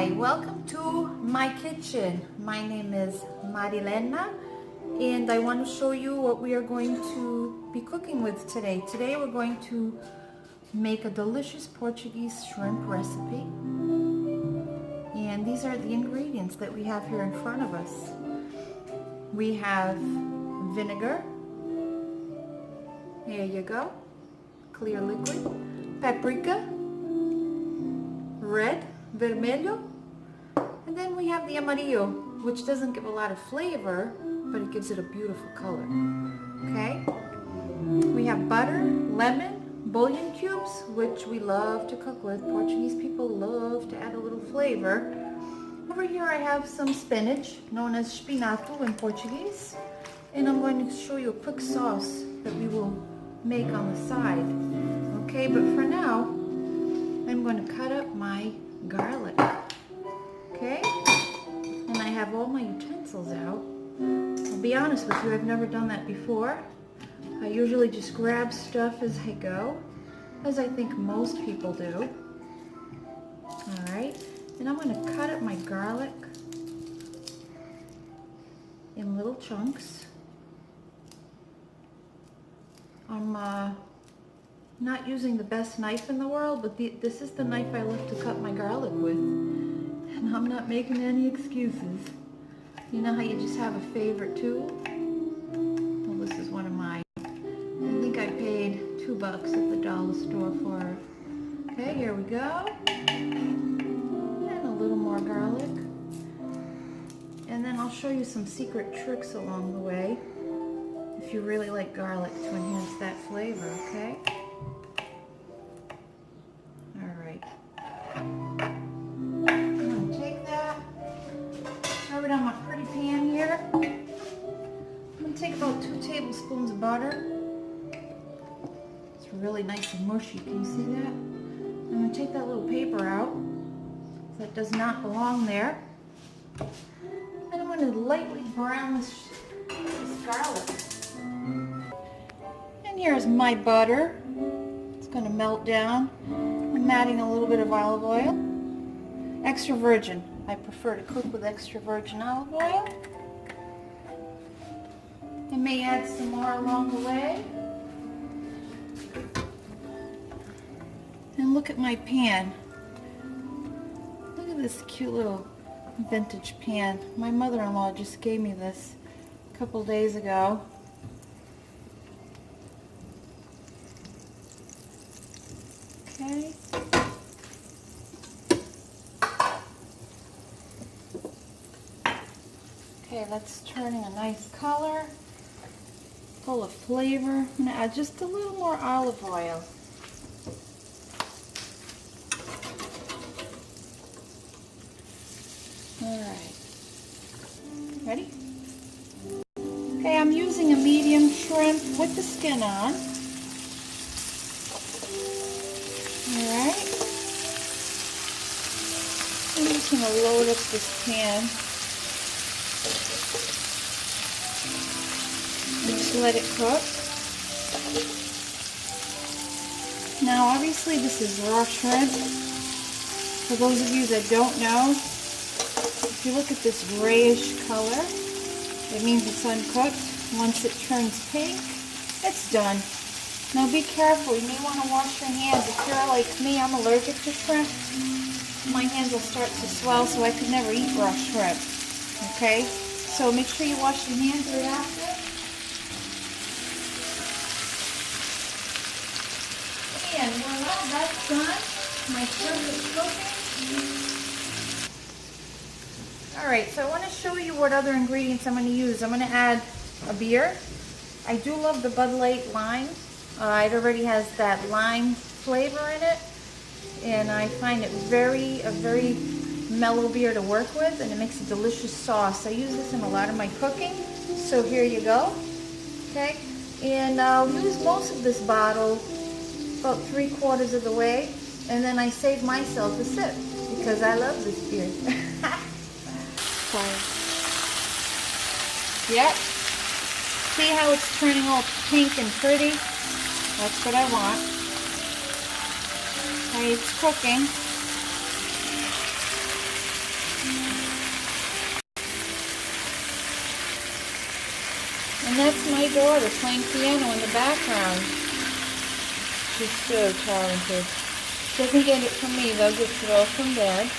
Hi, welcome to my kitchen. My name is Marilena and I want to show you what we are going to be cooking with today. Today we're going to make a delicious Portuguese shrimp recipe. And these are the ingredients that we have here in front of us. We have vinegar. Here you go. Clear liquid. Paprika. Red. Vermelho. And then we have the amarillo, which doesn't give a lot of flavor, but it gives it a beautiful color. Okay? We have butter, lemon, bouillon cubes, which we love to cook with. Portuguese people love to add a little flavor. Over here I have some spinach, known as spinach in Portuguese. And I'm going to show you a quick sauce that we will make on the side. Okay, but for now, I'm going to cut up my garlic. Okay? And I have all my utensils out. I'll be honest with you, I've never done that before. I usually just grab stuff as I go, as I think most people do. Alright, and I'm going to cut up my garlic in little chunks. I'm not using the best knife in the world, but this is the knife I love to cut my garlic with. And I'm not making any excuses. You know how you just have a favorite tool? Well, this is one of mine. I think I paid $2 at the dollar store for it. Okay, here we go. And a little more garlic. And then I'll show you some secret tricks along the way if you really like garlic to enhance that flavor, okay? Alright. I'm going to take that, throw it on my pretty pan here. I'm going to take about 2 tablespoons of butter. It's really nice and mushy. Can you see that? I'm going to take that little paper out. That does not belong there. And I'm going to lightly brown this garlic. And here's my butter. It's going to melt down. I'm adding a little bit of olive oil. Extra virgin. I prefer to cook with extra virgin olive oil. I may add some more along the way. And look at my pan. Look at this cute little vintage pan. My mother-in-law just gave me this a couple days ago. Okay. Okay, that's turning a nice color, full of flavor. I'm going to add just a little more olive oil. Alright. Ready? Okay, I'm using a medium shrimp with the skin on. Alright. I'm just going to load up this pan. And just let it cook. Now obviously this is raw shrimp. For those of you that don't know, if you look at this grayish color, it means it's uncooked. Once it turns pink, it's done. Now be careful, you may want to wash your hands. If you're like me, I'm allergic to shrimp. My hands will start to swell, so I could never eat raw shrimp. Okay? So make sure you wash your hands right after. And voila, that's done. My shrimp is cooking. Alright, so I want to show you what other ingredients I'm going to use. I'm going to add a beer. I do love the Bud Light Lime. It already has that lime flavor in it, and I find it a very mellow beer to work with, and it makes a delicious sauce. I use this in a lot of my cooking, so here you go. Okay, and I'll use most of this bottle, about 3/4 of the way, and then I save myself a sip because I love this beer. Yep. See how it's turning all pink and pretty? That's what I want. Okay, it's cooking. And that's my daughter playing piano in the background. She's so talented. Doesn't get it from me though, gets it all from Dad.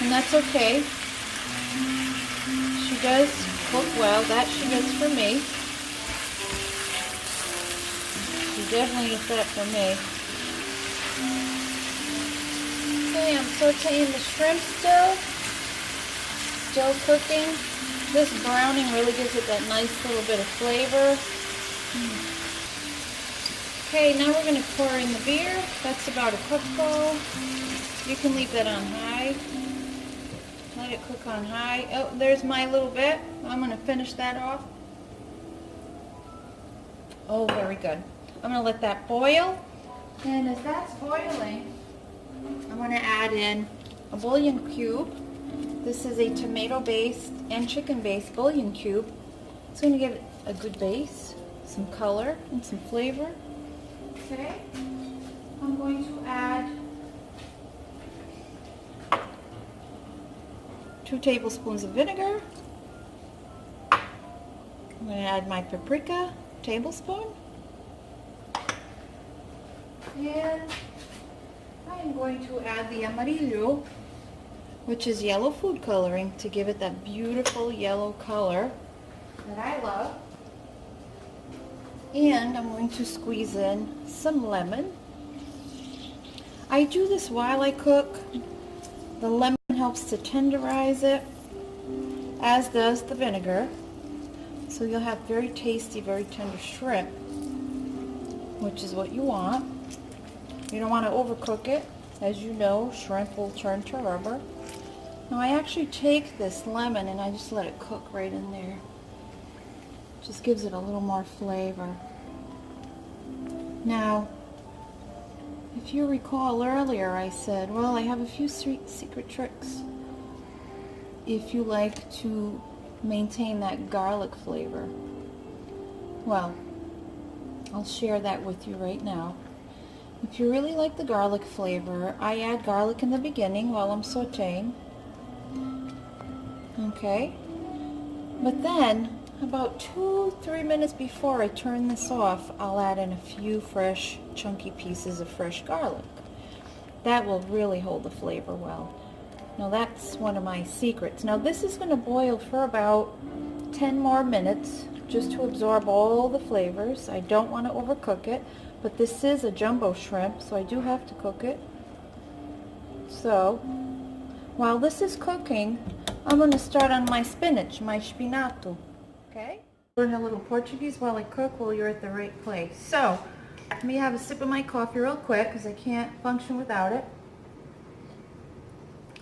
And that's okay. She does cook well. That she gets from me. She definitely gets that from me. Okay, I'm sauteing the shrimp still. Still cooking. This browning really gives it that nice little bit of flavor. Okay, now we're going to pour in the beer. That's about a cupful. You can leave that on high. Let it cook on high. Oh, there's my little bit. I'm going to finish that off. Oh, very good. I'm going to let that boil. And as that's boiling, I'm going to add in a bouillon cube. This is a tomato-based and chicken-based bouillon cube. It's going to give it a good base, some color, and some flavor. Okay. I'm going to add 2 tablespoons of vinegar. I'm going to add my paprika, tablespoon. And I am going to add the amarillo, which is yellow food coloring, to give it that beautiful yellow color that I love. And I'm going to squeeze in some lemon. I do this while I cook. The lemon helps to tenderize it, as does the vinegar. So you'll have very tasty, very tender shrimp, which is what you want. You don't want to overcook it. As you know, shrimp will turn to rubber. Now I actually take this lemon and I just let it cook right in there. Just gives it a little more flavor. Now, if you recall earlier I said, well, I have a few secret tricks if you like to maintain that garlic flavor. Well, I'll share that with you right now. If you really like the garlic flavor, I add garlic in the beginning while I'm sauteing. Okay, but then about 2-3 minutes before I turn this off, I'll add in a few fresh chunky pieces of fresh garlic. That will really hold the flavor well. Now that's one of my secrets. Now this is going to boil for about 10 more minutes just to absorb all the flavors. I don't want to overcook it, but this is a jumbo shrimp, so I do have to cook it. So while this is cooking, I'm going to start on my spinach, my spinato. Okay? Learn a little Portuguese while I cook while you're at the right place. So, let me have a sip of my coffee real quick because I can't function without it.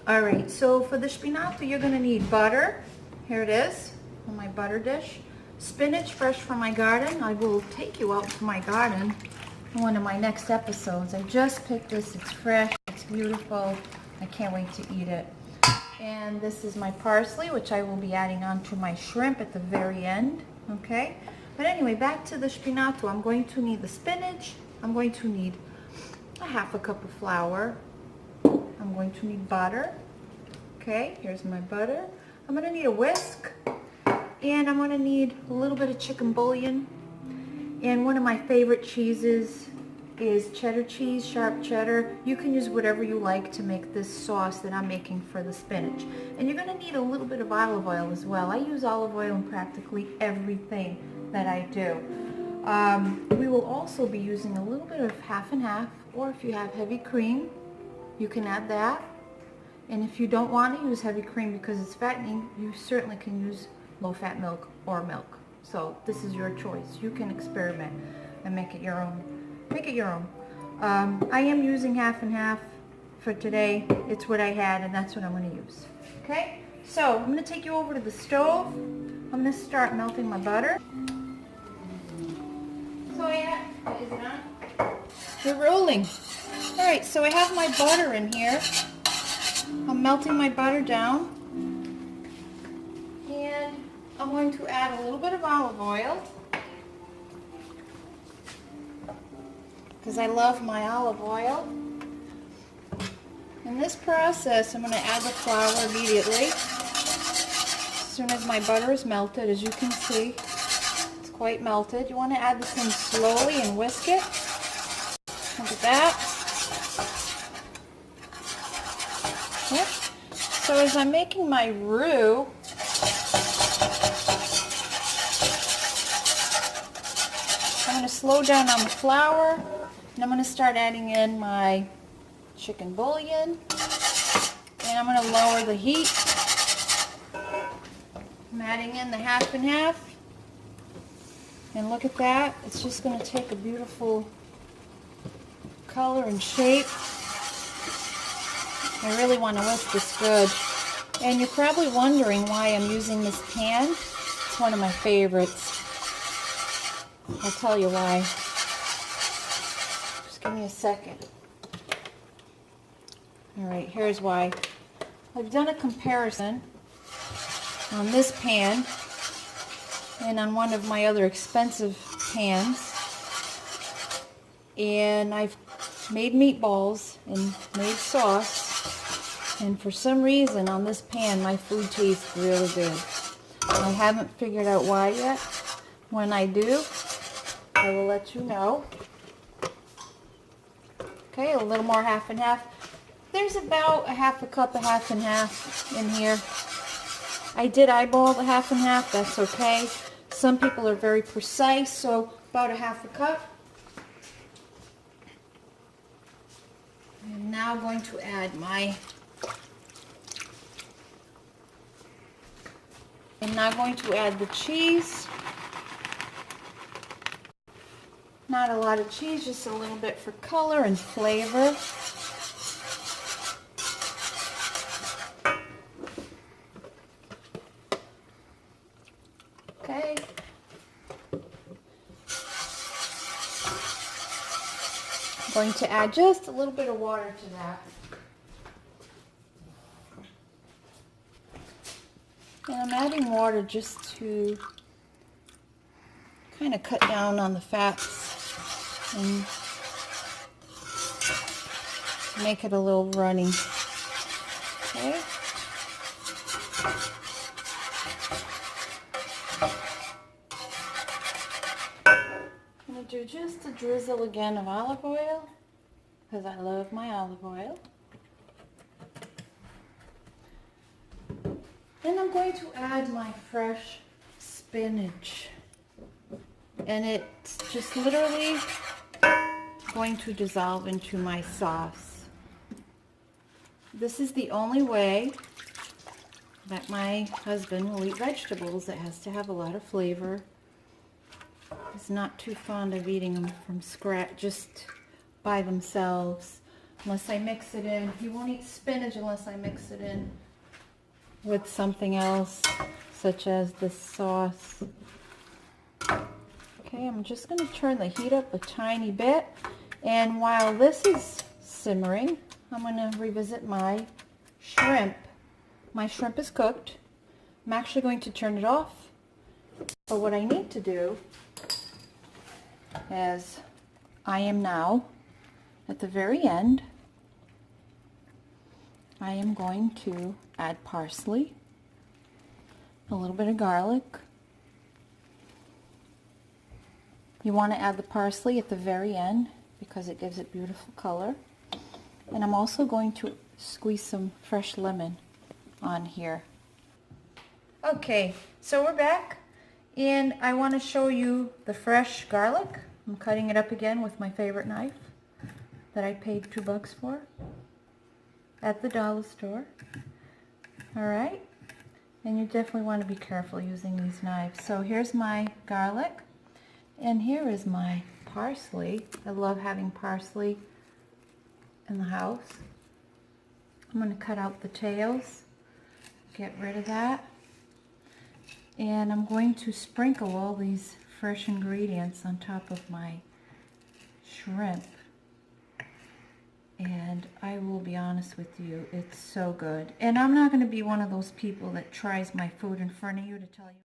Alright, so for the spinato you're going to need butter. Here it is on my butter dish. Spinach fresh from my garden. I will take you out to my garden in one of my next episodes. I just picked this. It's fresh. It's beautiful. I can't wait to eat it. And this is my parsley, which I will be adding on to my shrimp at the very end. Okay? But anyway, back to the spinato. I'm going to need the spinach. I'm going to need a half a cup of flour. I'm going to need butter. Okay, here's my butter. I'm going to need a whisk. And I'm going to need a little bit of chicken bouillon. And one of my favorite cheeses is cheddar cheese, sharp cheddar. You can use whatever you like to make this sauce that I'm making for the spinach. And you're going to need a little bit of olive oil as well. I use olive oil in practically everything that I do. We will also be using a little bit of half and half, or if you have heavy cream, you can add that. And if you don't want to use heavy cream because it's fattening, you certainly can use low-fat milk or milk. So this is your choice. You can experiment and make it your own. Make it your own. I am using half and half for today. It's what I had, and that's what I'm going to use. Okay? So I'm going to take you over to the stove. I'm going to start melting my butter. So yeah, is it on? We're rolling. All right, so I have my butter in here. I'm melting my butter down. And I'm going to add a little bit of olive oil, because I love my olive oil. In this process, I'm going to add the flour immediately. As soon as my butter is melted, as you can see, it's quite melted. You want to add this in slowly and whisk it. Look at that. Yep. So as I'm making my roux, I'm going to slow down on the flour, and I'm going to start adding in my chicken bouillon, and I'm going to lower the heat. I'm adding in the half and half, and look at that. It's just going to take a beautiful color and shape. I really want to whisk this good. And you're probably wondering why I'm using this pan. It's one of my favorites. I'll tell you why. Just give me a second. Alright, here's why. I've done a comparison on this pan and on one of my other expensive pans. And I've made meatballs and made sauce. And for some reason on this pan my food tastes really good. I haven't figured out why yet. When I do, I will let you know. Okay, a little more half and half. There's about a half a cup of half and half in here. I did eyeball the half and half, that's okay. Some people are very precise, so about a half a cup. I'm now going to add the cheese. Not a lot of cheese, just a little bit for color and flavor. Okay. I'm going to add just a little bit of water to that. And I'm adding water just to kind of cut down on the fats and make it a little runny. Okay. I'm going to do just a drizzle again of olive oil because I love my olive oil. Then I'm going to add my fresh spinach. And it's just literally going to dissolve into my sauce. This is the only way that my husband will eat vegetables. It has to have a lot of flavor. He's not too fond of eating them from scratch, just by themselves, unless I mix it in. He won't eat spinach unless I mix it in with something else, such as this sauce. Okay, I'm just going to turn the heat up a tiny bit, and while this is simmering, I'm going to revisit my shrimp. My shrimp is cooked. I'm actually going to turn it off, but what I need to do is I am now at the very end. I am going to add parsley, a little bit of garlic. You want to add the parsley at the very end because it gives it beautiful color. And I'm also going to squeeze some fresh lemon on here. Okay, so we're back, and I want to show you the fresh garlic. I'm cutting it up again with my favorite knife that I paid $2 for at the dollar store. Alright, and you definitely want to be careful using these knives. So here's my garlic, and here is my parsley. I love having parsley in the house. I'm going to cut out the tails, get rid of that, and I'm going to sprinkle all these fresh ingredients on top of my shrimp. And I will be honest with you, it's so good. And I'm not going to be one of those people that tries my food in front of you to tell you